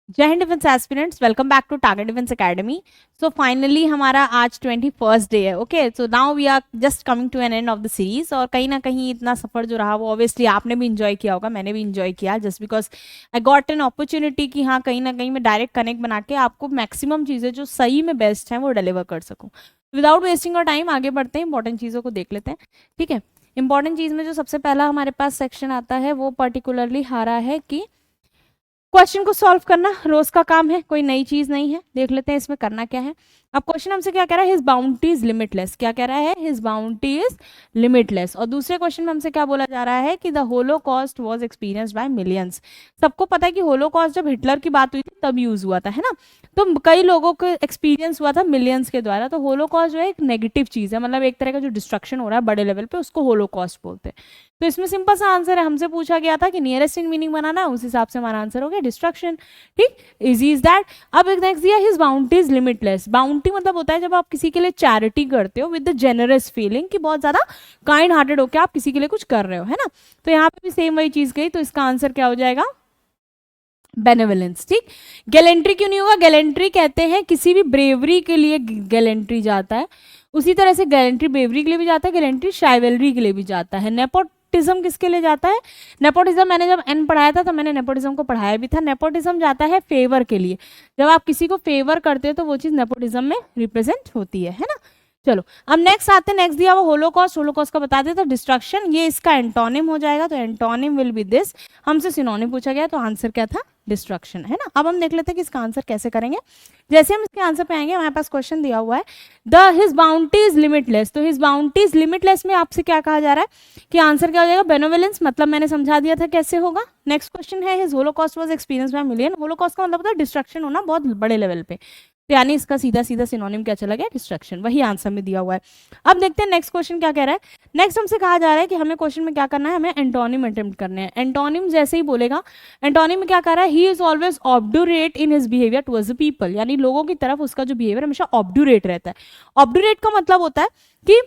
जय Hind defence aspirants, welcome back to Target Defence Academy. So finally हमारा आज 21st day है। Okay, so now we are just coming to an end of the series. और कहीं ना कहीं इतना सफर जो रहा वो ऑब्वियसली आपने भी इंजॉय किया होगा, मैंने भी इंजॉय किया, just because I got an opportunity कि हाँ कहीं ना कहीं मैं डायरेक्ट कनेक्ट बना के आपको मैक्सिमम चीज़ें जो सही में बेस्ट हैं वो डिलीवर कर सकूँ। विदाउट वेस्टिंग और टाइम आगे बढ़ते हैं, इंपॉर्टेंट चीज़ों को देख लेते हैं। ठीक है, इंपॉर्टेंट चीज़ में जो सबसे पहला हमारे पास सेक्शन आता है वो पर्टिकुलरली आ रहा है कि क्वेश्चन को सॉल्व करना रोज का काम है, कोई नई चीज नहीं है। देख लेते हैं इसमें करना क्या है। अब क्वेश्चन हमसे क्या कह रहा है, हिज बाउंटी इज लिमिटलेस। क्या कह रहा है, हिज बाउंटी इज लिमिटलेस। और दूसरे क्वेश्चन में हमसे क्या बोला जा रहा है कि the Holocaust was experienced by millions. सबको पता है कि होलोकॉस्ट जब हिटलर की बात हुई थी तब यूज हुआ था, है ना। तो कई लोगों को एक्सपीरियंस हुआ था मिलियंस के द्वारा। तो होलोकॉस्ट जो है एक नेगेटिव चीज है, मतलब एक तरह का जो डिस्ट्रक्शन हो रहा है बड़े लेवल पे उसको होलोकॉस्ट बोलते हैं। तो इसमें सिंपल सा आंसर है, हमसे पूछा गया था कि नियरेस्ट इन मीनिंग बनाना, उस हिसाब से हमारा आंसर हो गया डिस्ट्रक्शन। ठीक, इजी इज दैट। अब एक नेक्स्ट दिया, his bounty is limitless. Bounty मतलब होता है जब आप किसी के लिए चैरिटी करते हो विद द जेनरस फीलिंग, कि बहुत ज्यादा काइंड हार्टेड होकर आप किसी के लिए कुछ कर रहे हो, है ना। तो यहाँ पे भी सेम वही चीज गई, तो इसका आंसर क्या हो जाएगा, बेनेवलेंस। ठीक, गैलेंट्री क्यों नहीं होगा, गैलेंट्री कहते हैं किसी भी ब्रेवरी के लिए गैलेंट्री जाता है, उसी तरह से गैलेंट्री ब्रेवरी के लिए भी जाता है, गैलेंट्री शाइवलरी के लिए भी जाता है। नेपोटिज्म किसके लिए जाता है, नेपोटिज्म मैंने जब एन पढ़ाया था तो मैंने नेपोटिज्म को पढ़ाया भी था। नेपोटिज्म जाता है फेवर के लिए, जब आप किसी को फेवर करते हो तो वो चीज नेपोटिज्म में रिप्रेजेंट होती है ना। चलो अब नेक्स्ट आते हैं, नेक्स्ट दिया वो होलोकॉस्ट। होलोकॉस्ट का बता देते डिस्ट्रक्शन, ये इसका एंटोनिम हो जाएगा, तो एंटोनिम विल बी दिस। हमसे सिनोनिम पूछा गया तो आंसर क्या था, डिस्ट्रक्शन, है ना। अब हम देख लेते हैं कि इसका आंसर कैसे करेंगे। जैसे हम इसके आंसर पे आएंगे, हमारे पास क्वेश्चन दिया हुआ है the his bounty is limitless. तो हिज बाउंटी इज लिमिटलेस में आपसे क्या कहा जा रहा है कि आंसर क्या हो जाएगा, बेनोवेलेंस। मतलब मैंने समझा दिया था कैसे होगा। नेक्स्ट क्वेश्चन है his Holocaust was experience by million. Holocaust का मतलब होता है डिस्ट्रक्शन होना बहुत बड़े लेवल पे, तो यानी इसका सीधा सीधा सिनोनिम क्या चला गया, डिस्ट्रक्शन। वही आंसर में दिया हुआ है। अब देखते हैं नेक्स्ट क्वेश्चन क्या कह रहा है। नेक्स्ट हमसे कहा जा रहा है कि हमें क्वेश्चन में क्या करना है, हमें एंटोनिम अटेम्प्ट करने हैं। एंटोनिम जैसे ही बोलेगा, एंटोनिम में क्या कर रहा है, he is always obdurate in his behaviour towards the people, यानी लोगों की तरफ उसका जो बिहेवियर हमेशा ऑब्डुरेट रहता है। ऑब्डुरेट का मतलब होता है कि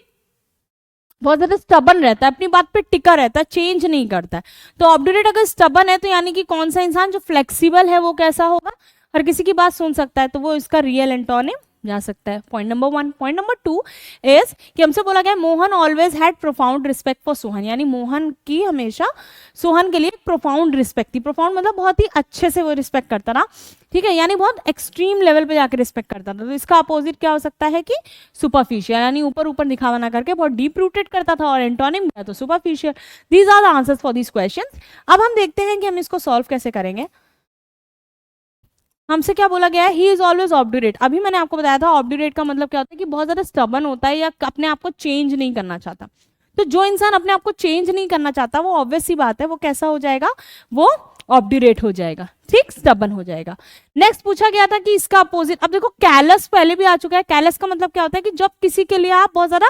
बहुत ज्यादा स्टबन रहता है, अपनी बात पे टिका रहता है, चेंज नहीं करता है। तो ऑब्डुरेट अगर स्टबन है तो यानी कि कौन सा इंसान जो फ्लेक्सिबल है वो कैसा होगा, हर किसी की बात सुन सकता है, तो वो इसका रियल एंटोनिम जा सकता है। Point number 1। Point number 2 is कि हमसे बोला गया Mohan always had profound respect for Sohan, यानी मोहन की हमेशा सोहन के लिए प्रोफाउंड रिस्पेक्ट थी। प्रोफाउंड मतलब बहुत ही अच्छे से वो रिस्पेक्ट करता था, ठीक है, यानी बहुत एक्सट्रीम लेवल पे जाकर रिस्पेक्ट करता था। तो इसका अपोजिट क्या हो सकता है कि सुपरफिशियल, यानी ऊपर ऊपर दिखावा ना करके बहुत डीप रूटेड करता था, और एंटोनिम क्या तो superficial. These are the answers for these questions. अब हम देखते हैं कि हम इसको सॉल्व कैसे करेंगे। हमसे क्या बोला गया है, ही इज ऑलवेज ऑब्डुरेट। अभी मैंने आपको बताया था ऑब्डुरेट का मतलब क्या होता है कि बहुत ज्यादा स्टबन होता है या अपने आप को चेंज नहीं करना चाहता। तो जो इंसान अपने आप को चेंज नहीं करना चाहता वो ऑब्वियस सी बात है वो कैसा हो जाएगा, वो ऑब्डुरेट हो जाएगा, ठीक, स्टबन हो जाएगा। नेक्स्ट पूछा गया था कि इसका अपोजिट, अब देखो कैलस पहले भी आ चुका है। कैलस का मतलब क्या होता है कि जब किसी के लिए आप बहुत ज्यादा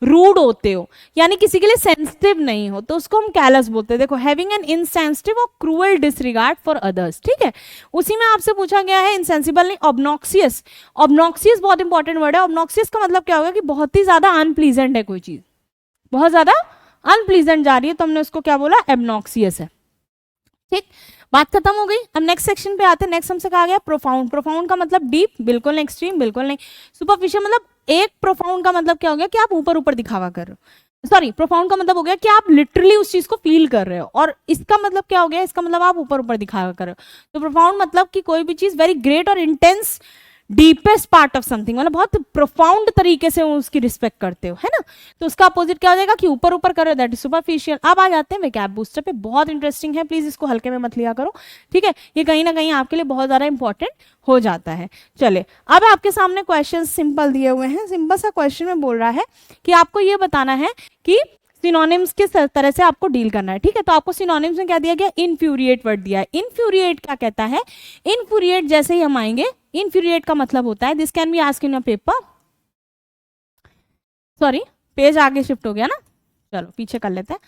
रूड होते हो, यानी किसी के लिए सेंसिटिव नहीं हो, तो उसको हम कैलस बोलते हैं। देखो, हैविंग एन इनसेंसिटिव और क्रूअल डिसरिगार्ड फॉर अदर्स, ठीक है। उसी में आपसे पूछा गया है इनसेंसिबल नहीं, ऑब्नॉक्सियस। ऑब्नॉक्सियस बहुत इंपॉर्टेंट वर्ड है। ऑब्नॉक्सियस का मतलब क्या होगा कि बहुत ही ज्यादा अनप्लीजेंट है कोई चीज, बहुत ज्यादा अनप्लीजेंट जा रही है, तो हमने उसको क्या बोला, एबनॉक्सियस है। ठीक, बात खत्म हो गई। अब नेक्स्ट सेक्शन पे आते हैं। नेक्स्ट हमसे कहा गया प्रोफाउंड। प्रोफाउंड का मतलब डीप, बिल्कुल नहीं, एक्सट्रीम बिल्कुल नहीं, सुपरफिशियल मतलब एक प्रोफाउंड का मतलब क्या हो गया कि आप ऊपर ऊपर दिखावा कर रहे हो। सॉरी, प्रोफाउंड का मतलब हो गया कि आप लिटरली उस चीज को फील कर रहे हो, और इसका मतलब क्या हो गया, इसका मतलब आप ऊपर ऊपर दिखावा कर रहे हो। तो प्रोफाउंड मतलब कि कोई भी चीज वेरी ग्रेट और intense, deepest part of something, मतलब बहुत प्रोफाउंड तरीके से उसकी रिस्पेक्ट करते हो, है ना। तो उसका अपोजिट क्या हो जाएगा कि ऊपर ऊपर करो, दैट इज सुपरफिशियल। अब आ जाते हैं वोकैब बूस्टर पे, बहुत इंटरेस्टिंग है, प्लीज इसको हल्के में मत लिया करो, ठीक है, ये कहीं ना कहीं आपके लिए बहुत ज्यादा इंपॉर्टेंट हो जाता है। चले, अब आपके सामने क्वेश्चन सिंपल दिए हुए हैं। सिंपल सा क्वेश्चन में बोल रहा है कि आपको ये बताना है कि सिनोनिम्स किस तरह से आपको डील करना है, ठीक है। तो आपको सिनोनिम्स में क्या दिया गया, इनफ्यूरिएट वर्ड दिया है। इनफ्यूरिएट क्या कहता है, इनफ्यूरिएट जैसे ही हम आएंगे, इनफ्यूरिएट का मतलब होता है, this can be asked in a paper, sorry page आगे शिफ्ट हो गया ना, चलो पीछे कर लेते हैं,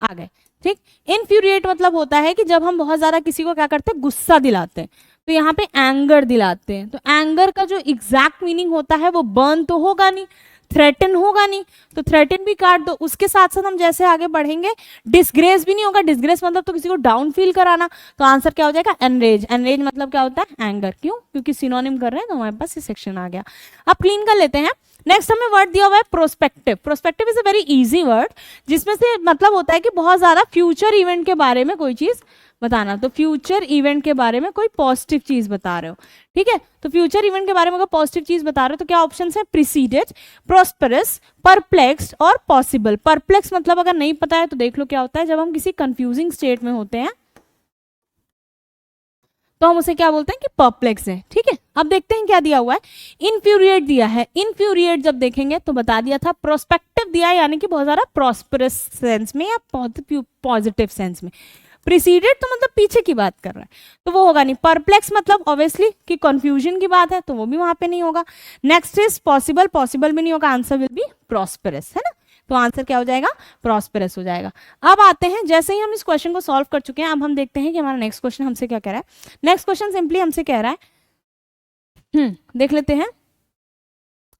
आ गए, ठीक। इनफ्यूरिएट मतलब होता है कि जब हम बहुत ज्यादा किसी को क्या करते हैं, गुस्सा दिलाते हैं, तो यहाँ पे एंगर दिलाते हैं। तो एंगर का जो एग्जैक्ट मीनिंग होता है वो बर्न तो होगा नहीं, थ्रेटन होगा नहीं, तो थ्रेटन भी काट दो। उसके साथ साथ हम जैसे आगे बढ़ेंगे, डिसग्रेस भी नहीं होगा, डिसग्रेस मतलब तो किसी को डाउन फील कराना, तो आंसर क्या हो जाएगा एनरेज। एनरेज मतलब क्या होता है एंगर, क्यों? क्योंकि सिनोनिम कर रहे हैं तो हमारे पास ये सेक्शन आ गया। अब क्लीन कर लेते हैं। नेक्स्ट हमें वर्ड दिया हुआ है prospective. Prospective is a very easy word, जिसमें से मतलब होता है कि बहुत ज्यादा फ्यूचर इवेंट के बारे में कोई चीज बताना। तो फ्यूचर इवेंट के बारे में कोई पॉजिटिव चीज बता रहे हो, ठीक है? तो फ्यूचर इवेंट के बारे में अगर पॉजिटिव चीज बता रहे हो तो क्या ऑप्शन है? प्रीसीडेड, प्रॉस्परस, परप्लेक्स्ड और पॉसिबल। परप्लेक्स मतलब अगर नहीं पता है तो देख लो क्या होता है, जब हम किसी कंफ्यूजिंग स्टेट में होते हैं तो हम उसे क्या बोलते हैं कि परप्लेक्स है, ठीक है? अब देखते हैं क्या दिया हुआ है। इनफ्यूरिएट दिया है। इनफ्यूरिएट जब देखेंगे तो बता दिया था प्रोस्पेक्टिव दिया है, यानी कि बहुत ज्यादा प्रॉस्परस सेंस में या पॉजिटिव सेंस में। प्रीसीडेड तो मतलब पीछे की बात कर रहा है, तो वो होगा नहीं। परप्लेक्स मतलब ऑब्वियसली कि कंफ्यूजन की बात है, तो वो भी वहां पे नहीं होगा। नेक्स्ट इज पॉसिबल, पॉसिबल भी नहीं होगा, आंसर विल बी प्रॉस्परस, है ना? तो आंसर क्या हो जाएगा? प्रॉस्पेरस हो जाएगा। अब आते हैं, जैसे ही हम इस क्वेश्चन को सॉल्व कर चुके हैं, अब हम देखते हैं कि हमारा नेक्स्ट क्वेश्चन हमसे क्या कह रहा है। नेक्स्ट क्वेश्चन सिंपली हमसे कह रहा है, देख लेते हैं।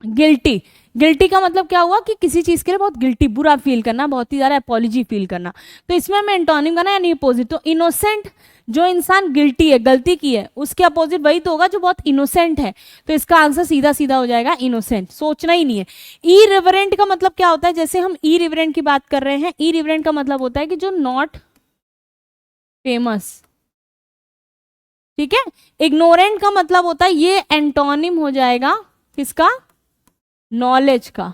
गिल्टी। गिल्टी का मतलब क्या हुआ कि किसी चीज के लिए बहुत गिल्टी, बुरा फील करना, बहुत ही ज्यादा अपॉलॉजी फील करना। तो इसमें हमें एंटोनिम करना है यानी अपोजिट। तो इनोसेंट, जो इंसान गिल्टी है, गलती की है, उसके अपोजिट वही तो होगा जो बहुत इनोसेंट है। तो इसका आंसर सीधा सीधा हो जाएगा इनोसेंट, सोचना ही नहीं है। इरिवरेंट का मतलब क्या होता है? जैसे हम इरिवरेंट की बात कर रहे हैं, इरिवरेंट का मतलब होता है कि जो नॉट फेमस, ठीक है? इग्नोरेंट का मतलब होता है, ये एंटोनिम हो जाएगा किसका? नॉलेज का,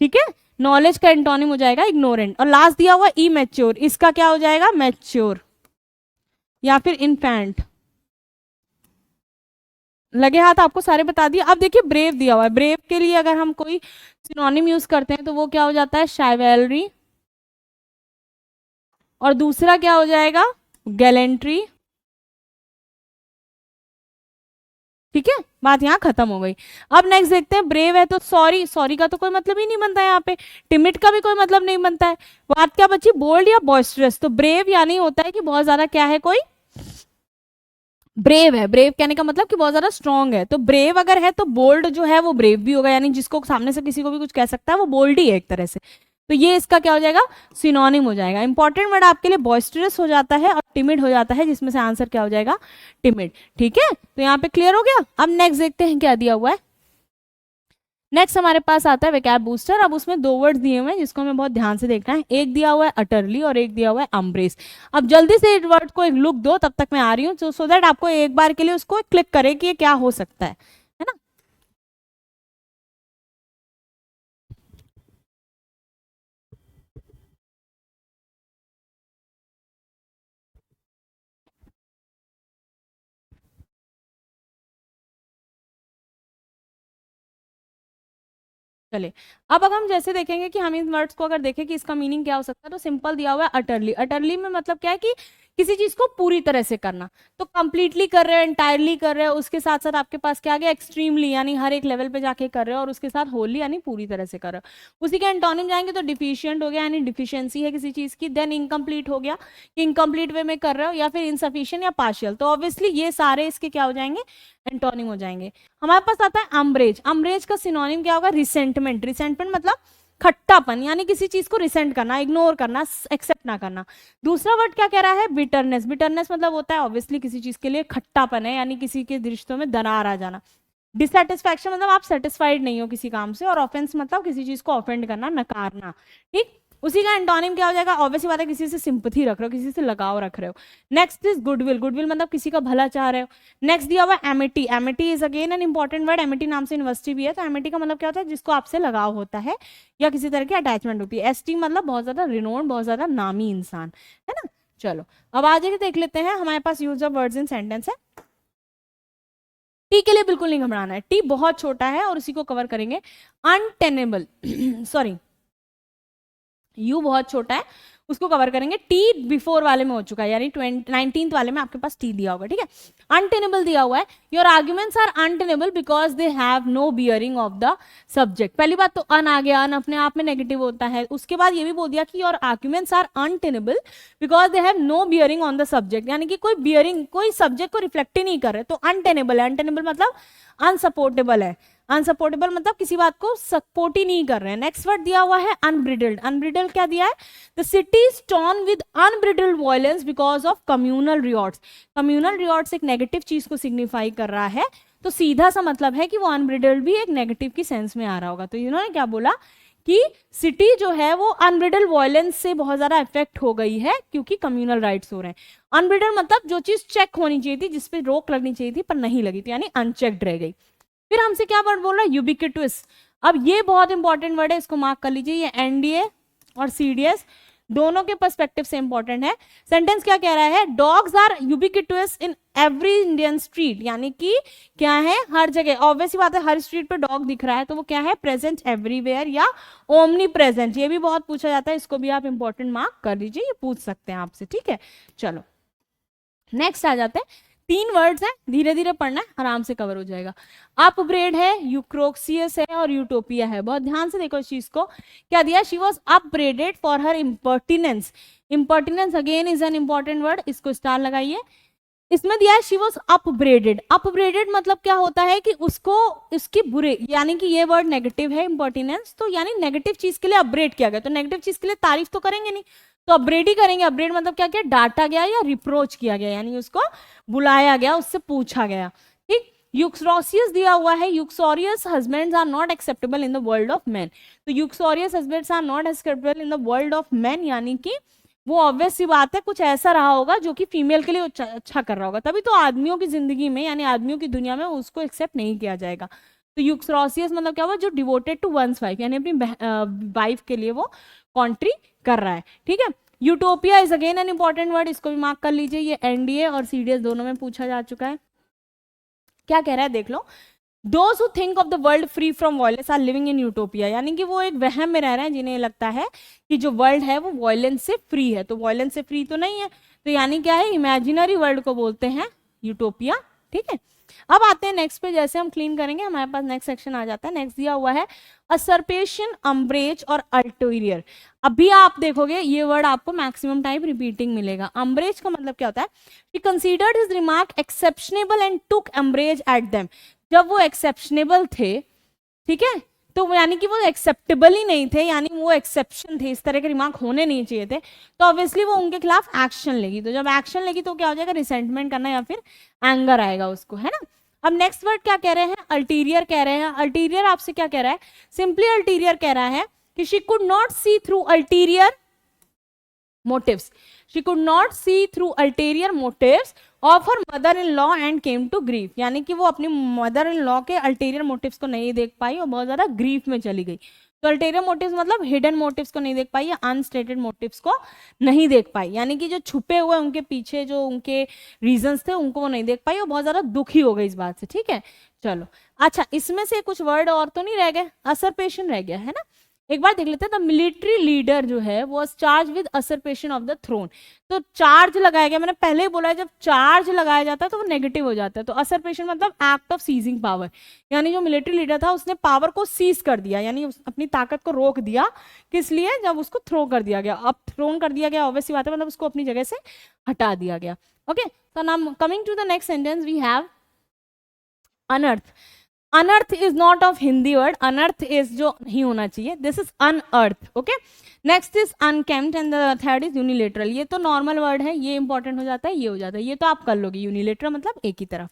ठीक है? नॉलेज का एंटोनिम हो जाएगा इग्नोरेंट। और लास्ट दिया हुआ इमेच्योर, इसका क्या हो जाएगा? मैच्योर या फिर इन्फेंट। लगे हाथ आपको सारे बता दिए। अब देखिए ब्रेव दिया हुआ है। ब्रेव के लिए अगर हम कोई सिनोनिम यूज करते हैं तो वो क्या हो जाता है? शाइवेलरी। और दूसरा क्या हो जाएगा? गैलेंट्री, ठीक है? बात यहाँ खत्म हो गई। अब नेक्स्ट देखते हैं, ब्रेव है तो सॉरी। सॉरी का तो कोई मतलब ही नहीं बनता है यहाँ पे। टिमिड का भी कोई मतलब नहीं बनता है। बात क्या बची? बोल्ड या बॉइस्टरस। तो ब्रेव यानी होता है कि बहुत ज्यादा क्या है, कोई ब्रेव है। ब्रेव कहने का मतलब कि बहुत ज्यादा स्ट्रांग है। तो ब्रेव अगर है तो बोल्ड जो है वो ब्रेव भी होगा, यानी जिसको सामने से किसी को भी कुछ कह सकता है वो बोल्ड ही है एक तरह से। तो ये इसका क्या हो जाएगा? सिनोनिम हो जाएगा। इंपॉर्टेंट वर्ड आपके लिए बॉइस्टरस हो जाता है और टिमिड हो जाता है, जिसमें से आंसर क्या हो जाएगा? टिमिड, ठीक है? तो यहाँ पे क्लियर हो गया। अब नेक्स्ट देखते हैं क्या दिया हुआ है। नेक्स्ट हमारे पास आता है वोकैब बूस्टर। अब उसमें दो वर्ड्स दिए हुए हैं जिसको हमें बहुत ध्यान से देखना है। एक दिया हुआ है अटरली और एक दिया हुआ है अम्ब्रेस। अब जल्दी से इस वर्ड को एक लुक दो, तब तक मैं आ रही हूँ, सो दैट आपको एक बार के लिए उसको क्लिक करे कि ये क्या हो सकता है ना? चले, अब अगर हम जैसे देखेंगे कि हम इन वर्ड्स को अगर देखें कि इसका मीनिंग क्या हो सकता है, तो सिंपल दिया हुआ है अटरली। अटरली में मतलब क्या है कि किसी चीज को पूरी तरह से करना। तो कंप्लीटली कर रहे हो, एंटायरली कर रहे हो, उसके साथ साथ आपके पास क्या आ गया? एक्सट्रीमली, यानी हर एक लेवल पे जाके कर रहे हो, और उसके साथ होली यानी पूरी तरह से कर रहे हो। उसी के एंटोनिम जाएंगे तो डिफिशियंट हो गया, यानी डिफिशियंसी है किसी चीज की। देन इनकम्प्लीट हो गया कि इनकम्प्लीट वे में कर रहे हो, या फिर इनसफिशियंट या पार्शियल। तो ऑब्वियसली ये सारे इसके क्या हो जाएंगे? एंटोनिम हो जाएंगे। हमारे पास आता है अम्ब्रेज। अम्ब्रेज का सिनोनिम क्या होगा? रिसेंटमेंट। रिसेंटमेंट मतलब खट्टापन, यानी किसी चीज को रिसेंट करना, इग्नोर करना, एक्सेप्ट ना करना। दूसरा वर्ड क्या कह रहा है? बिटरनेस। बिटरनेस मतलब होता है ऑब्वियसली किसी चीज के लिए खट्टापन है, यानी किसी के रिश्तों में दरार आ जाना। डिससेटिस्फैक्शन मतलब आप सेटिस्फाइड नहीं हो किसी काम से। और ऑफेंस मतलब किसी चीज को ऑफेंड करना, नकारना, ठीक? उसी का एंटोनिम क्या हो जाएगा? ऑब्वियसली बात है, किसी से सिंपथी रख रहे हो, किसी से लगाव रख रहे हो। Next is goodwill. गुडविल मतलब किसी का भला चाह रहे हो। नेक्स्ट दिया हुआ है Amity. Amity is again an important word. Amity नाम से यूनिवर्सिटी भी है। तो एमिटी का मतलब क्या होता है? जिसको आपसे लगाव होता है या किसी तरह की अटैचमेंट होती है। एसटी मतलब बहुत ज्यादा रिनोन, बहुत ज्यादा नामी इंसान, है ना? चलो, अब आगे देख लेते हैं। हमारे पास use of words in sentence है। टी के लिए बिल्कुल नहीं घबराना है, टी बहुत छोटा है और उसी को कवर करेंगे। अनटेनेबल सॉरी, यू बहुत छोटा है, उसको कवर करेंगे। टी बिफोर वाले में हो चुका है, यानी 19th वाले में आपके पास टी दिया होगा, ठीक है? अनटेनेबल दिया हुआ है। Your arguments are untenable because they have no bearing of the subject. पहली बात तो अन आ गया, अन अपने आप में नेगेटिव होता है। उसके बाद ये भी बोल दिया कि your arguments are untenable because they have no bearing on the subject, यानी कि कोई बियरिंग, कोई सब्जेक्ट को रिफ्लेक्ट ही नहीं कर रहे। तो अनटेनेबल है। अनटेनेबल मतलब अनसपोर्टेबल है, अनसपोर्टेबल मतलब किसी बात को सपोर्ट ही नहीं कर रहे हैं। नेक्स्ट वर्ड दिया हुआ है अनब्रिडल्ड। अनब्रिडल्ड क्या दिया है? The city is torn with unbridled violence because of communal riots. Communal riots एक नेगेटिव चीज को सिग्निफाई कर रहा है, तो सीधा सा मतलब है कि वो अनब्रिडल्ड भी एक नेगेटिव की सेंस में आ रहा होगा। तो इन्होंने क्या बोला कि सिटी जो है वो अनब्रिडल्ड वायलेंस से बहुत ज्यादा इफेक्ट हो गई है क्योंकि कम्युनल राइट्स हो रहे हैं। अनब्रिडल्ड मतलब जो चीज चेक होनी चाहिए थी, जिसपे रोक लगनी चाहिए थी पर नहीं लगी थी, यानी अनचेक्ड रह गई। फिर हमसे क्या वर्ड बोल रहा है? यूबिक्विटस। अब ये बहुत इंपॉर्टेंट वर्ड है, इसको मार्क कर लीजिए। ये एनडीए और सीडीएस दोनों के पर्सपेक्टिव से इंपॉर्टेंट है। सेंटेंस क्या कह रहा है? Dogs are ubiquitous in every Indian street, यानी कि क्या है? हर जगह। ऑब्वियस बात है, हर स्ट्रीट पे डॉग दिख रहा है तो वो क्या है? प्रेजेंट एवरीवेयर या ओमनी प्रेजेंट। ये भी बहुत पूछा जाता है, इसको भी आप इंपॉर्टेंट मार्क कर लीजिए, ये पूछ सकते हैं आपसे, ठीक है। चलो नेक्स्ट आ जाते हैं। 3 वर्ड्स हैं, धीरे धीरे पढ़ना है, आराम से कवर हो जाएगा। अपब्रेड है, यूक्रोक्सियस है और यूटोपिया है। बहुत ध्यान से देखो इस चीज को। क्या दिया? She was upbraided for her impertinence. Impertinence again is an important word, इसको स्टार लगाइए। इसमें दिया है शी वॉज अपब्रेडेड। अपब्रेडेड मतलब क्या होता है कि उसको उसकी बुरे, यानी कि ये वर्ड नेगेटिव है इम्पर्टिनेंस, तो यानी नेगेटिव चीज के लिए अपग्रेड किया गया। तो नेगेटिव चीज के लिए तारीफ तो करेंगे नहीं, तो अपग्रेड ही करेंगे। अपग्रेड मतलब क्या किया? डांटा गया या रिप्रोच किया गया, यानी उसको बुलाया गया, उससे पूछा गया, ठीक। यूक्सोरियस दिया हुआ है। Uxorious husbands are not acceptable in the world of man. तो uxorious husbands are not acceptable in the world of man, यानी कि वो ऑब्वियस सी बात है कुछ ऐसा रहा होगा जो कि फीमेल के लिए अच्छा कर रहा होगा, तभी तो आदमियों की जिंदगी में यानी आदमियों की दुनिया में उसको एक्सेप्ट नहीं किया जाएगा। तो यूक्सोरियस मतलब क्या हुआ? जो डिवोटेड टू वंस वाइफ, यानी अपनी वाइफ के लिए वो कॉन्ट्री कर रहा है, ठीक है। Utopia is again an important word, इसको भी मार्क कर लीजिए। ये एनडीए और सीडीएस दोनों में पूछा जा चुका है। क्या कह रहा है देख लो। Those who think of the world free from violence are living in utopia, यानी कि वो एक वहम में रह रहे हैं जिन्हें लगता है कि जो वर्ल्ड है वो वायलेंस से फ्री है। तो वायलेंस से फ्री तो नहीं है, तो यानी क्या है? इमेजिनरी वर्ल्ड को बोलते हैं यूटोपिया, ठीक है। अब आते हैं नेक्स्ट पे। जैसे हम क्लीन करेंगे हमारे पास नेक्स्ट सेक्शन आ जाता है। नेक्स्ट दिया हुआ है असर्पेशन, अम्ब्रेज और अल्टीरियर। अभी आप देखोगे ये वर्ड आपको मैक्सिमम टाइम रिपीटिंग मिलेगा। अम्ब्रेज का मतलब क्या होता है? He considered his remark exceptional and took umbrage at them। जब वो एक्सेप्शनेबल थे, ठीक है, तो यानी कि वो एक्सेप्टेबल ही नहीं थे, यानी वो एक्सेप्शन थे, इस तरह के रिमार्क होने नहीं चाहिए थे, तो ऑब्वियसली वो उनके खिलाफ एक्शन लेगी। तो जब एक्शन लेगी तो क्या हो जाएगा? रिसेंटमेंट करना या फिर एंगर आएगा उसको, है ना। अब नेक्स्ट वर्ड क्या कह रहे हैं? अल्टीरियर कह रहे हैं। अल्टीरियर आपसे क्या कह रहा है? सिंपली अल्टीरियर कह रहा है कि she could not see through ulterior motives. She could not see through ulterior motives of her mother in law and came to grief, यानी कि वो अपनी मदर इन लॉ के अल्टीरियर मोटिव्स को नहीं देख पाई और बहुत ज्यादा ग्रीफ में चली गई। तो अल्टीरियर मोटिव्स मतलब हिडन मोटिव्स को नहीं देख पाई या अनस्टेटेड मोटिव्स को नहीं देख पाई, यानी कि जो छुपे हुए उनके पीछे जो उनके रीजंस थे उनको वो नहीं देख पाई और बहुत ज्यादा दुखी हो गई इस बात से, ठीक है। चलो अच्छा, इसमें से कुछ वर्ड और तो नहीं रह गए? असरपेशन रह गया है ना। एक बार देख लेते हैं। द मिलिट्री लीडर जो है वो charge with usurpation of the throne. तो चार्ज लगाया गया, मैंने पहले ही बोला है जब चार्ज लगाया जाता है तो वो नेगेटिव हो जाता है। तो असरपेशन मतलब एक्ट ऑफ सीजिंग पावर, यानी जो मिलिट्री लीडर था उसने पावर को सीज कर दिया, यानी अपनी ताकत को रोक दिया। किस लिए? जब उसको थ्रो कर दिया गया। अब थ्रोन कर दिया गया ऑब्वियस बात है, मतलब उसको अपनी जगह से हटा दिया गया। ओके, तो now coming to the next sentence we have unearth. Unearth is not of Hindi word, unearth is जो नहीं होना चाहिए, this is unearth. Okay, next is unkempt and the third is unilateral. ये तो नॉर्मल वर्ड है, ये important हो जाता है, ये हो जाता है, ये तो आप कर लोगे। यूनिलेटरल मतलब एक ही तरफ।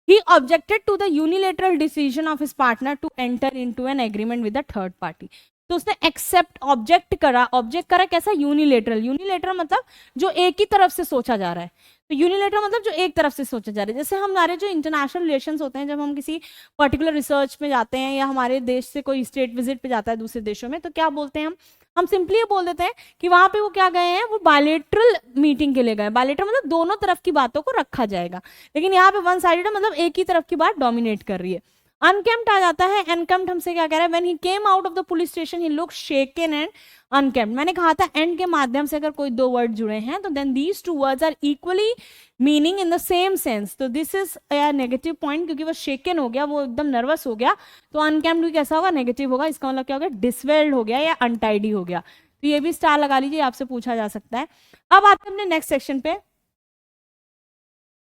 He objected to the unilateral decision of his partner to enter into an agreement with the third party। तो उसने एक्सेप्ट ऑब्जेक्ट करा। ऑब्जेक्ट करा कैसा? यूनिलेटरल। यूनिलेटरल मतलब जो एक ही तरफ से सोचा जा रहा है। तो यूनिलेटरल मतलब जो एक तरफ से सोचा जा रहा है। जैसे हमारे जो इंटरनेशनल रिलेशंस होते हैं, जब हम किसी पर्टिकुलर रिसर्च में जाते हैं या हमारे देश से कोई स्टेट विजिट पे जाता है दूसरे देशों में, तो क्या बोलते हैं हम सिंपली ये बोल देते हैं कि वहां पे वो क्या गए हैं? वो बायलेटरल मीटिंग के लिए गए। बायलेटरल मतलब दोनों तरफ की बातों को रखा जाएगा, लेकिन यहाँ पे वन साइडेड मतलब एक ही तरफ की बात डोमिनेट कर रही है। अनकेम्प्ड आ जाता है। अनकेम्प्ड हमसे क्या कह रहा है? When he came out of the police station he looked shaken and unkempt. मैंने कहा था एंड के माध्यम से अगर कोई दो वर्ड जुड़े हैं तो then these two words are equally meaning in the same sense. तो this is a negative point, क्योंकि वो शेकन हो गया, वो एकदम नर्वस हो गया, तो अनकेम्प्ड भी कैसा होगा? नेगेटिव होगा। इसका मतलब क्या हो गया? डिसवेल्ड हो गया या अनटाइडी हो गया। तो ये भी स्टार लगा लीजिए, आपसे पूछा जा सकता है। अब आते हैं अपने नेक्स्ट सेक्शन पे।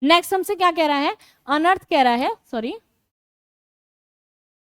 नेक्स्ट हमसे क्या कह रहा है? अनर्थ कह रहा है, सॉरी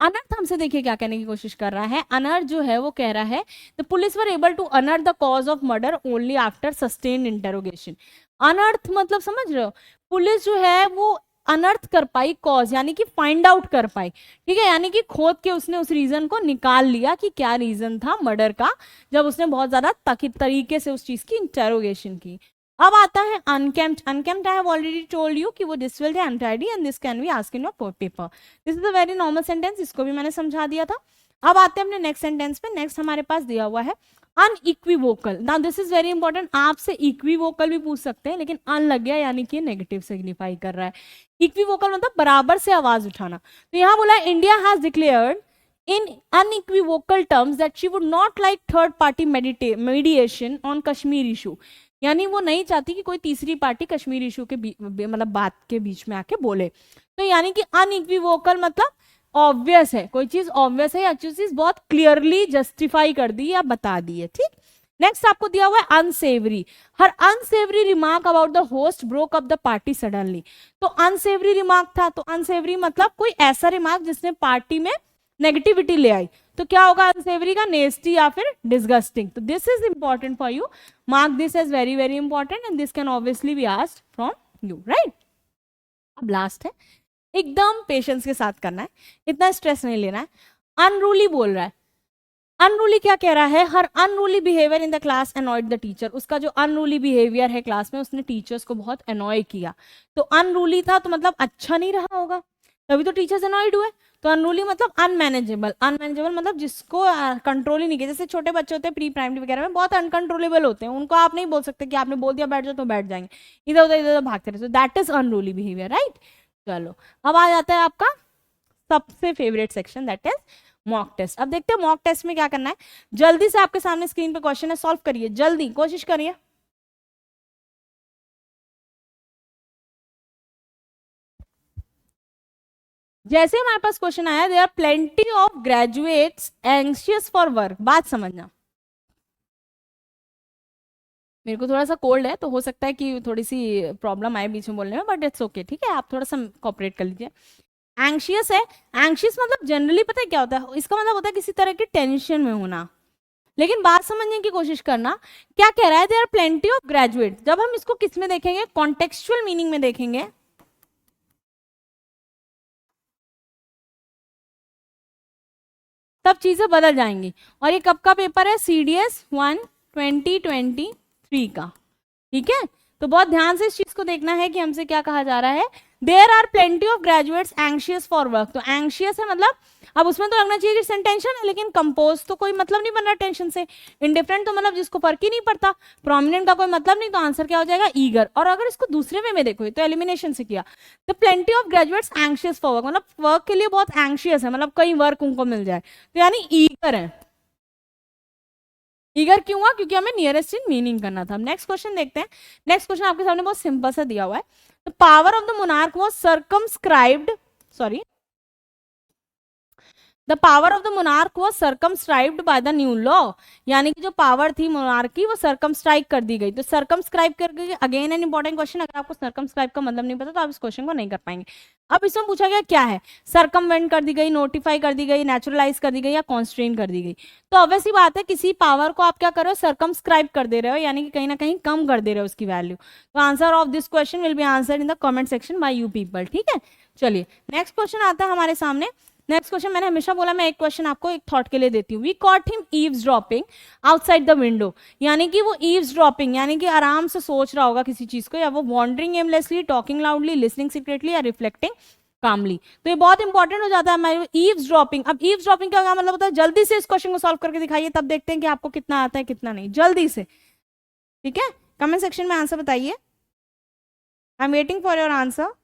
अनर्थ हमसे देखिए क्या कहने की कोशिश कर रहा है, अनर्थ जो है वो कह रहा है the police were able to unearth the cause of murder only after sustained interrogation. Unearth मतलब समझ रहे हो, पुलिस जो है वो अनर्थ कर पाई कॉज, यानी कि फाइंड आउट कर पाई, ठीक है, यानी कि खोद के उसने उस रीजन को निकाल लिया कि क्या रीजन था मर्डर का, जब उसने बहुत ज्यादा तरीके से उस चीज की इंटेरोगेशन की। अब आता है unkempt. Unkempt I have already told you कि वो डिसवेल्ड है, untidy, and this can be asked in your paper. This is a very normal sentence, इसको भी मैंने समझा दिया था। अब आते हैं अपने नेक्स्ट सेंटेंस पे। नेक्स्ट हमारे पास दिया हुआ है unequivocal. Now this is very important, आपसे इक्विवोकल भी पूछ सकते हैं, लेकिन अन लग गया यानी कि नेगेटिव सिग्निफाई कर रहा है। इक्विवोकल मतलब बराबर से आवाज उठाना। तो यहाँ बोला India has declared in unequivocal terms that she would not like third party mediation on Kashmir issue। यानी वो नहीं चाहती कि कोई तीसरी पार्टी कश्मीर इशू के मतलब बात के बीच में आके बोले। तो यानी कि अनइक्विवोकल मतलब ऑब्वियस है, कोई चीज ऑब्वियस है या चीज बहुत क्लियरली जस्टिफाई कर दी या बता दी है, ठीक। नेक्स्ट आपको दिया हुआ है unsavoury. Her unsavoury remark about the host broke up the party suddenly. तो अनसेवरी रिमार्क था, तो अनसेवरी मतलब कोई ऐसा रिमार्क जिसने पार्टी में नेगेटिविटी ले आई। तो क्या होगा अनसेवरी का, नेस्टी या फिर डिसगस्टिंग। तो this is important for you, mark this as very very important and this can obviously be asked from you, right. अब लास्ट है, एकदम पेशेंस के साथ करना है, इतना स्ट्रेस नहीं लेना है। अनरूली बोल रहा है। अनरूली क्या कह रहा है, her unruly behaviour in the class annoyed the teacher. उसका जो अनरूली बिहेवियर है क्लास में, उसने टीचर्स को बहुत अनॉय किया। तो अनरूली था तो मतलब अच्छा नहीं रहा होगा, तभी तो टीचर्स अनॉयड हुए। तो अनरूली मतलब अनमैनेजेबल। अनमैनेजेबल मतलब जिसको कंट्रोल ही नहीं किया। जैसे छोटे बच्चे होते हैं प्री प्राइमरी वगैरह में, बहुत अनकंट्रोलेबल होते हैं, उनको आप नहीं बोल सकते कि आपने बोल दिया बैठ जाओ तो बैठ जाएंगे, इधर उधर भागते रहते। That is unruly behaviour, right. चलो अब आ जाता है आपका सबसे favourite section, that is mock test. अब देखते हैं मॉक टेस्ट में क्या करना है। जल्दी से आपके सामने स्क्रीन पे क्वेश्चन है, सॉल्व करिए, जल्दी कोशिश करिए। जैसे हमारे पास क्वेश्चन आया, there are plenty of graduates anxious for work. बात समझना, मेरे को थोड़ा सा कोल्ड है तो हो सकता है कि थोड़ी सी प्रॉब्लम आए बीच में बोलने में, बट इट्स ओके, ठीक है, आप थोड़ा सा कॉपरेट कर लीजिए। एंग्शियस है, एंग्शियस मतलब जनरली पता है क्या होता है, इसका मतलब होता है किसी तरह की टेंशन में होना। लेकिन बात समझने की कोशिश करना, क्या कह रहा है, there are plenty of graduate. जब हम इसको किस में देखेंगे, कॉन्टेक्चुअल मीनिंग में देखेंगे, तब चीजें बदल जाएंगी। और ये कब का पेपर है, CDS 1 2023 का, ठीक है। तो बहुत ध्यान से इस चीज को देखना है कि हमसे क्या कहा जा रहा है। There are plenty of graduates anxious for work. तो एंशियस है मतलब, अब उसमें तो लगना चाहिए कि टेंशन है, लेकिन कंपोज तो कोई मतलब नहीं बन रहा टेंशन से। इंडिफरेंट तो मतलब जिसको फर्क ही नहीं पड़ता। प्रोमिनेंट का कोई मतलब नहीं, तो आंसर क्या हो जाएगा, ईगर। और अगर इसको दूसरे वे में देखो, तो एलिमिनेशन से किया, तो plenty of graduates anxious for work मतलब वर्क के लिए बहुत एंशियस है, मतलब कई वर्क उनको मिल जाए, तो यानी ईगर है। ईगर क्यों हुआ, क्योंकि हमें नियरेस्ट इन मीनिंग करना था। नेक्स्ट क्वेश्चन देखते हैं। नेक्स्ट क्वेश्चन आपके सामने बहुत सिंपल सा दिया हुआ है। The power of the monarch was circumscribed, sorry, the power of the monarch was circumscribed by the new law. यानी कि जो पावर थी मोनार्क की, वो सर्कमस्क्राइब कर दी गई। तो सर्कमस्क्राइब करके अगेन एन इंपॉर्टेंट क्वेश्चन, अगर आपको सर्कमस्क्राइब का मतलब नहीं पता तो आप इस क्वेश्चन को नहीं कर पाएंगे। अब इसमें पूछा गया क्या है, सर्कमवेंट कर दी गई, नोटिफाई कर दी गई, नेचुरलाइज कर दी गई, या कॉन्स्ट्रेन कर दी गई। तो ऑब्वियसली बात है, किसी पावर को आप क्या कर रहे हो, सर्कमस्क्राइब कर दे रहे हो, यानी कि कहीं ना कहीं कम कर दे रहे हो उसकी वैल्यू। तो answer of this question will be answer in the comment section by you people, ठीक है। चलिए नेक्स्ट क्वेश्चन आता है हमारे सामने। नेक्स्ट क्वेश्चन, मैंने हमेशा बोला मैं एक क्वेश्चन आपको एक थॉट के लिए देती हूँ। We caught him eavesdropping outside the window. यानी कि वो ईव्स ड्रॉपिंग यानी कि आराम से सोच रहा होगा किसी चीज को, या वो wandering aimlessly, talking loudly, listening secretly, या रिफ्लेक्टिंग कामली। तो ये बहुत इंपॉर्टेंट हो जाता है हमारे ईव्स ड्रॉपिंग। अब ईव्स ड्रॉपिंग का मतलब होता है, जल्दी से इस क्वेश्चन को सॉल्व करके दिखाइए, तब देखते हैं कि आपको कितना आता है कितना नहीं, जल्दी से, ठीक है। कमेंट सेक्शन में आंसर बताइए, I am waiting for your answer.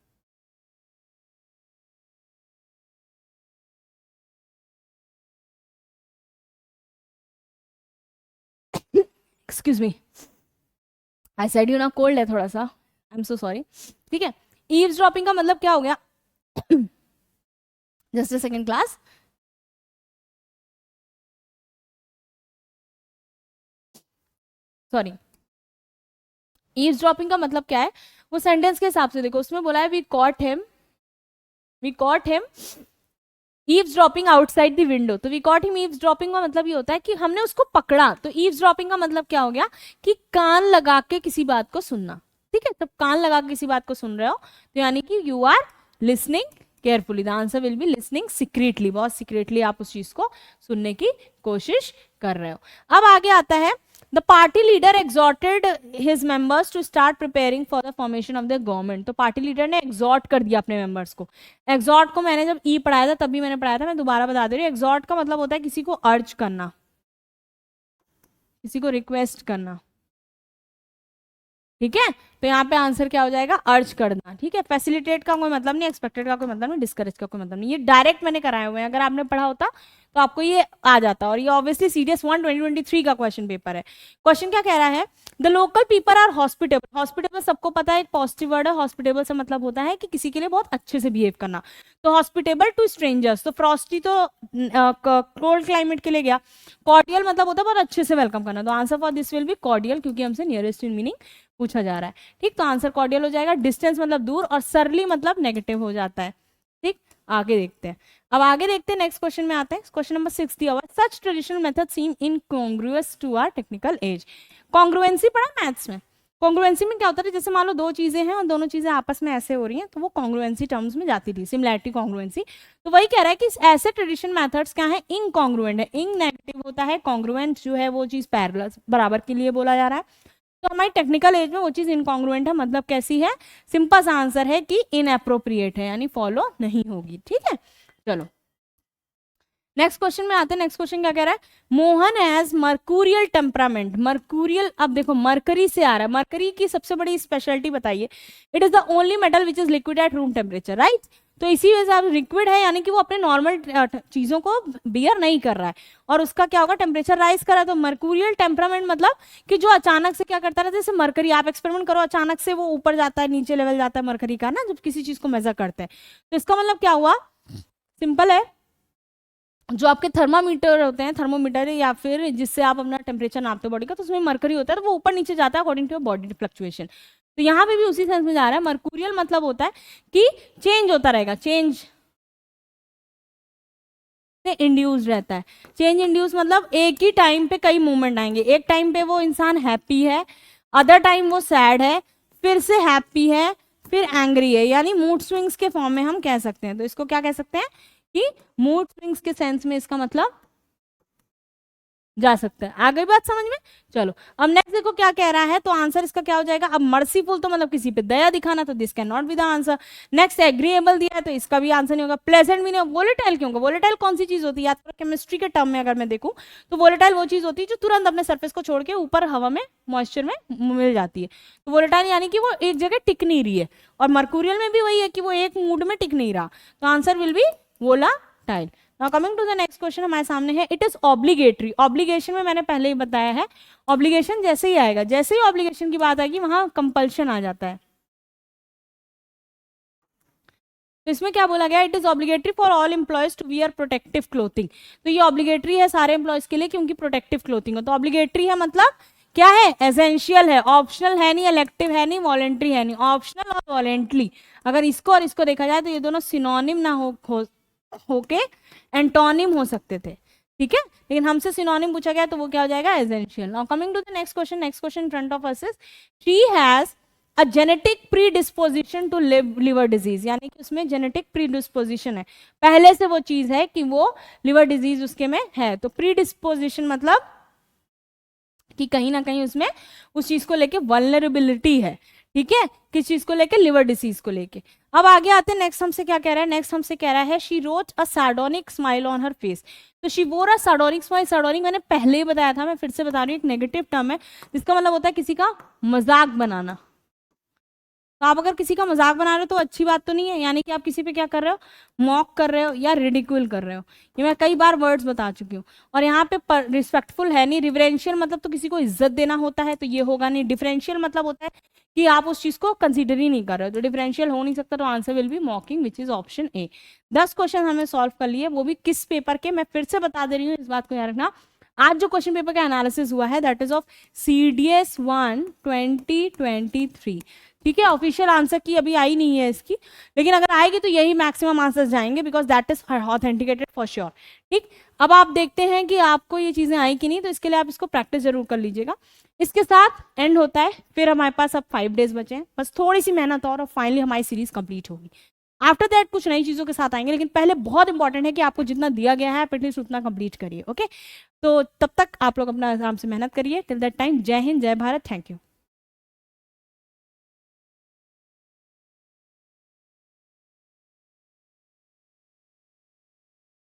Excuse me, I said you ना कोल्ड है थोड़ा सा, आई एम सो सॉरी, ठीक है। ईव्स ड्रॉपिंग का मतलब क्या हो गया, just a second class, sorry. Eaves dropping का मतलब क्या है, वो सेंटेंस के हिसाब से देखो, उसमें बोला है we caught him eavesdropping outside the window, तो वी कॉट हिम ईव्सड्रॉपिंग का मतलब ये होता है कि हमने उसको पकड़ा। तो ईव्सड्रॉपिंग का मतलब क्या हो गया कि कान लगा के किसी बात को सुनना, ठीक है। तब कान लगा के किसी बात को सुन रहे हो तो यानी कि you are listening carefully. The answer will be listening secretly, बहुत सीक्रेटली आप उस चीज को सुनने की कोशिश कर रहे हो। अब आगे आता है the party leader exhorted his members to start preparing for the formation of the government। तो पार्टी लीडर ने exhort कर दिया अपने मेंबर्स को। exhort को मैंने जब ई पढ़ाया था तभी मैंने पढ़ाया था, मैं दोबारा बता दे रही हूँ। exhort का मतलब होता है किसी को अर्ज करना, किसी को रिक्वेस्ट करना, ठीक है। तो यहाँ पे आंसर क्या हो जाएगा, अर्ज करना, ठीक है। फैसिलिटेट का कोई मतलब नहीं, एक्सपेक्टेड का कोई मतलब नहीं, डिस्करेज का कोई मतलब नहीं, ये डायरेक्ट मैंने कराए हुए हैं। अगर आपने पढ़ा होता तो आपको ये आ जाता। और ये ऑब्वियसली सीडीएस 1 2023 का क्वेश्चन पेपर है। क्वेश्चन क्या कह रहा है, the local people are hospitable. Hospitable सबको पता है एक पॉजिटिव वर्ड है। हॉस्पिटेबल से मतलब होता है कि किसी के लिए बहुत अच्छे से बिहेव करना। तो हॉस्पिटेबल टू स्ट्रेंजर्स, तो फ्रॉस्टी तो कोल्ड क्लाइमेट के लिए गया। कॉर्डियल मतलब होता है बहुत अच्छे से वेलकम करना। तो answer for this will be cordial, क्योंकि हमसे नियरेस्ट इन मीनिंग पूछा जा रहा है, ठीक। तो आंसर कॉर्डियल हो जाएगा। डिस्टेंस मतलब दूर, और सरली मतलब नेगेटिव हो जाता है, ठीक। आगे देखते हैं, अब आगे देखते हैं, नेक्स्ट क्वेश्चन में आते हैं। क्वेश्चन नंबर 6 दिया हुआ, such traditional method seem incongruous to our technical age. Congruency पढ़ा मैथ्स में। कॉन्ग्रुएंसी में क्या होता है, जैसे मान लो दो चीजें हैं और दोनों चीजें आपस में ऐसे हो रही हैं, तो वो कॉन्ग्रुएंसी टर्म्स में जाती थी, सिमिलैरिटी कॉन्ग्रुएंसी। तो वही कह रहा है कि ऐसे ट्रेडिशन मेथड्स क्या है, इनकॉन्ग्रुएंट है। इन नेगेटिव होता है, कॉन्ग्रुएंट जो है वो चीज पैरेलल बराबर के लिए बोला जा रहा है। तो हमारी टेक्निकल एज में वो चीज इनकॉन्ग्रुएंट है, मतलब कैसी है, सिंपल सा आंसर है कि इनएप्रोप्रिएट है, यानी फॉलो नहीं होगी, ठीक है। चलो नेक्स्ट क्वेश्चन में आते हैं। नेक्स्ट क्वेश्चन क्या कह रहा है, मोहन हैज मर्कूरियल टेम्परामेंट। मर्कूरियल, अब देखो मरकरी से आ रहा है। मरकरी की सबसे बड़ी स्पेशलिटी बताइए, it is the only metal which is liquid at room temperature, right. तो इसी वजह से आप लिक्विड है, यानी कि वो अपने नॉर्मल चीजों को बियर नहीं कर रहा है, और उसका क्या होगा, टेम्परेचर राइज कर रहा है। तो मर्कूरियल टेम्परामेंट मतलब कि जो अचानक से क्या करता है, जैसे मरकरी, आप एक्सपेरिमेंट करो, अचानक से वो ऊपर जाता है, नीचे लेवल जाता है मरकरी का ना, जब किसी चीज को मेजर करते हैं। तो इसका मतलब क्या हुआ, सिंपल है, जो आपके थर्मामीटर होते हैं, थर्मोमीटर या फिर जिससे आप अपना टेम्परेचर नापते हो बॉडी का, तो उसमें मरकरी होता है, तो वो ऊपर नीचे जाता है अकॉर्डिंग टू बॉडी फ्लक्चुएशन। तो यहाँ पे भी उसी सेंस में जा रहा है। मर्कूरियल मतलब होता है कि चेंज होता रहेगा, चेंज इंड्यूस रहता है। चेंज इंड्यूस मतलब एक ही टाइम पे कई मूवमेंट आएंगे। एक टाइम पे वो इंसान हैप्पी है, अदर टाइम वो सैड है, फिर से हैप्पी है, फिर एंग्री है, यानी मूड स्विंग्स के फॉर्म में हम कह सकते हैं। तो इसको क्या कह सकते हैं कि मूड स्विंग्स के सेंस में इसका मतलब जा सकता है। आ गई बात समझ में। चलो अब नेक्स्ट देखो क्या कह रहा है, तो आंसर इसका क्या हो जाएगा। अब मर्सीफुल तो मतलब किसी पे दया दिखाना, तो this can not be the answer. Next agreeable दिया है, तो इसका भी आंसर नहीं होगा। प्लेजेंट भी नहीं। वोलेटाइल क्यों होगा, वोलेटाइल कौन सी चीज होती है, याद करो केमिस्ट्री के टर्म में अगर मैं देखूं तो वोलेटाइल वो चीज होती है जो तुरंत अपने सरफेस को छोड़ के ऊपर हवा में मॉइस्चर में मिल जाती है। तो वोलेटाइल यानी कि वो एक जगह टिक नहीं रही है, और मर्कूरियल में भी वही है कि वो एक मूड में टिक नहीं रहा। तो answer will be volatile. Now coming to the next question हमारे सामने है, इट इज ऑब्लिगेटरी। ऑब्लिगेशन में मैंने पहले ही बताया है, ऑब्लिगेशन जैसे ही आएगा, जैसे ही ऑब्लिगेशन की बात आएगी वहां कंपल्शन आ जाता है। तो इसमें क्या बोला गया, it is obligatory for all employees to wear protective clothing. तो ये ऑब्लिगेटरी है सारे एम्प्लॉयज के लिए कि उनकी प्रोटेक्टिव क्लोथिंग हो। तो ऑब्लिगेटरी है मतलब क्या है, एसेंशियल है, ऑप्शनल है नहीं, इलेक्टिव है नहीं, वॉलेंट्री है नहीं। ऑप्शनल और वॉलेंट्री, अगर इसको और इसको देखा जाए तो ये दोनों सिनोनिम ना होके एंटोनिम हो सकते थे, ठीक है। लेकिन हमसे सिनोनिम पूछा गया तो वो क्या हो जाएगा, essential. Now coming to the next question. Next question front of us is, she has a genetic predisposition to liver disease, यानी कि उसमें जेनेटिक प्रीडिस्पोजिशन है, पहले से वो चीज है कि वो लिवर डिजीज उसके में है। तो प्रीडिस्पोजिशन मतलब कि कहीं ना कहीं उसमें उस चीज को लेके वल्नरेबिलिटी है, ठीक है, किस चीज को लेके, लिवर डिसीज को लेके। अब आगे आते हैं, नेक्स्ट हमसे क्या कह रहा है, नेक्स्ट हमसे कह रहा है she wrote a sardonic smile on her face. तो she wore a sardonic smile. सार्डोनिक मैंने पहले ही बताया था, मैं फिर से बता रही हूँ, एक नेगेटिव टर्म है जिसका मतलब होता है किसी का मजाक बनाना। तो आप अगर किसी का मजाक बना रहे हो तो अच्छी बात तो नहीं है, यानी कि आप किसी पे क्या कर रहे हो, मॉक कर रहे हो या रिडिक्यूल कर रहे हो। ये मैं कई बार वर्ड्स बता चुकी हूँ। और यहाँ पे रिस्पेक्टफुल है नहीं। रिवरेंशियल मतलब तो किसी को इज्जत देना होता है, तो ये होगा नहीं। डिफरेंशियल मतलब होता है कि आप उस चीज को कंसीडर ही नहीं कर रहे हो, तो डिफरेंशियल हो नहीं सकता। तो answer will B मॉकिंग, which is option A. 10 question हमने सॉल्व कर लिए, वो भी किस पेपर के, मैं फिर से बता दे रही हूँ, इस बात को याद रखना। आज जो क्वेश्चन पेपर का एनालिसिस हुआ है दैट इज ऑफ CDS 1 2023। ठीक है, ऑफिशियल आंसर की अभी आई नहीं है इसकी, लेकिन अगर आएगी तो यही मैक्सिमम आंसर्स जाएंगे, because that is authenticated for sure. ठीक, अब आप देखते हैं कि आपको ये चीजें आई कि नहीं, तो इसके लिए आप इसको प्रैक्टिस जरूर कर लीजिएगा। इसके साथ एंड होता है, फिर हमारे पास अब 5 डेज बचे हैं, बस थोड़ी सी मेहनत और फाइनली हमारी सीरीज कंप्लीट होगी। आफ्टर दैट कुछ नई चीजों के साथ आएंगे, लेकिन पहले बहुत इंपॉर्टेंट है कि आपको जितना दिया गया है एटलीस्ट उतना कंप्लीट करिए। ओके, तो तब तक आप लोग अपना आराम से मेहनत करिए। टिल दैट टाइम, जय हिंद, जय भारत, थैंक यू।